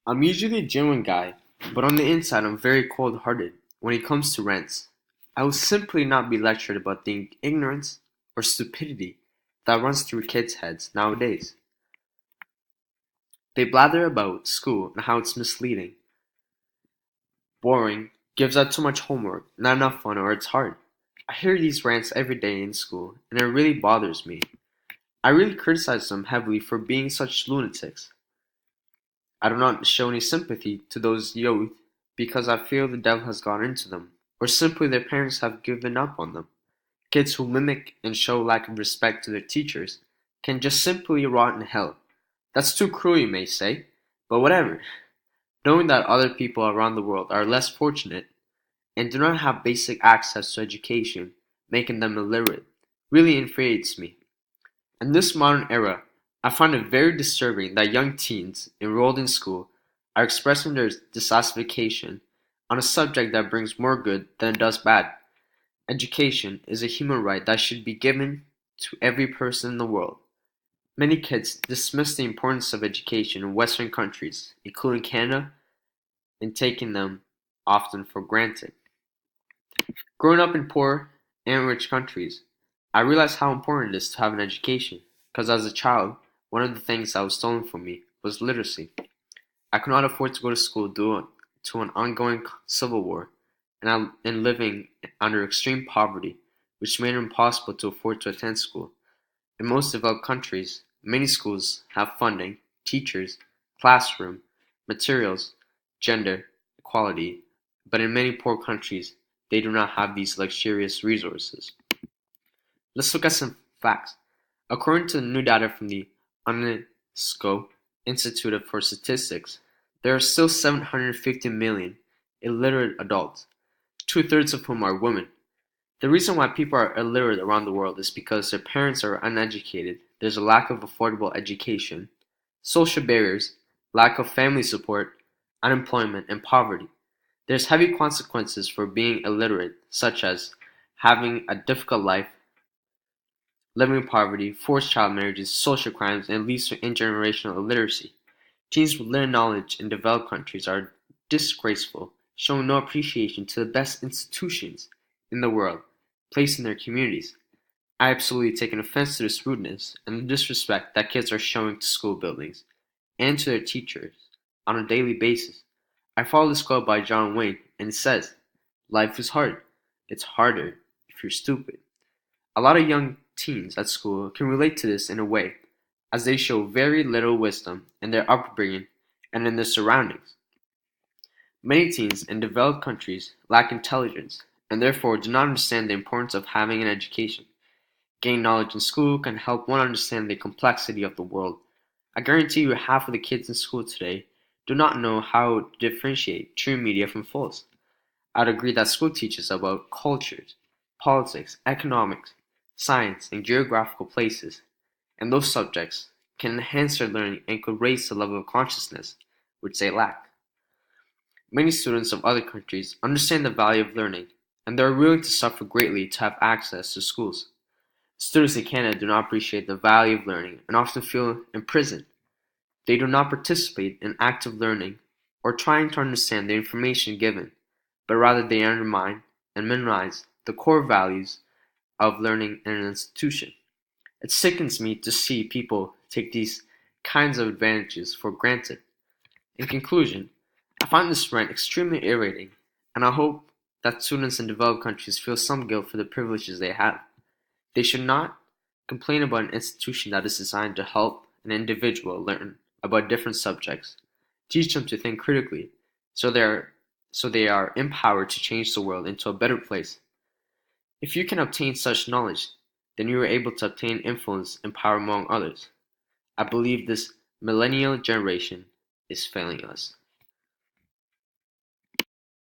I'm usually a genuine guy, but on the inside I'm very cold-hearted when it comes to rents. I will simply not be lectured about the ignorance or stupidity that runs through kids' heads nowadays. They blather about school and how it's misleading, boring, gives out too much homework, not enough fun, or it's hard. I hear these rants every day in school, and it really bothers me. I really criticize them heavily for being such lunatics. I do not show any sympathy to those youth because I feel the devil has gone into them, or simply their parents have given up on them. Kids who mimic and show lack of respect to their teachers can just simply rot in hell. That's too cruel, you may say, but whatever. Knowing that other people around the world are less fortunate and do not have basic access to education, making them illiterate, really infuriates me. In this modern era, I find it very disturbing that young teens enrolled in school are expressing their dissatisfaction on a subject that brings more good than it does bad. Education is a human right that should be given to every person in the world. Many kids dismiss the importance of education in Western countries, including Canada, and taking them often for granted. Growing up in poor and rich countries, I realized how important it is to have an education, because as a child, one of the things that was stolen from me was literacy. I could not afford to go to school due to an ongoing civil war and living under extreme poverty, which made it impossible to afford to attend school. In most developed countries, many schools have funding, teachers, classroom, materials, gender equality, but in many poor countries, they do not have these luxurious resources. Let's look at some facts. According to the new data from the UNESCO Institute for Statistics, there are still 750 million illiterate adults, two-thirds of whom are women. The reason why people are illiterate around the world is because their parents are uneducated, there's a lack of affordable education, social barriers, lack of family support, unemployment, and poverty. There's heavy consequences for being illiterate, such as having a difficult life, living in poverty, forced child marriages, social crimes, and leads to intergenerational illiteracy. Teens with little knowledge in developed countries are disgraceful, showing no appreciation to the best institutions in the world placed in their communities. I absolutely take an offense to this rudeness and the disrespect that kids are showing to school buildings and to their teachers on a daily basis. I follow this quote by John Wayne, and it says, "Life is hard. It's harder if you're stupid." A lot of young teens at school can relate to this in a way, as they show very little wisdom in their upbringing and in their surroundings. Many teens in developed countries lack intelligence and therefore do not understand the importance of having an education. Gaining knowledge in school can help one understand the complexity of the world. I guarantee you half of the kids in school today do not know how to differentiate true media from false. I'd agree that school teaches about cultures, politics, economics, science, and geographical places, and those subjects can enhance their learning and could raise the level of consciousness which they lack. Many students of other countries understand the value of learning, and they are willing to suffer greatly to have access to schools. Students in Canada do not appreciate the value of learning and often feel imprisoned. They do not participate in active learning or trying to understand the information given, but rather they undermine and minimize the core values of learning in an institution. It sickens me to see people take these kinds of advantages for granted. In conclusion, I find this rant extremely irritating, and I hope that students in developed countries feel some guilt for the privileges they have. They should not complain about an institution that is designed to help an individual learn about different subjects, teach them to think critically, so they are empowered to change the world into a better place. If you can obtain such knowledge, then you are able to obtain influence and power among others. I believe this millennial generation is failing us.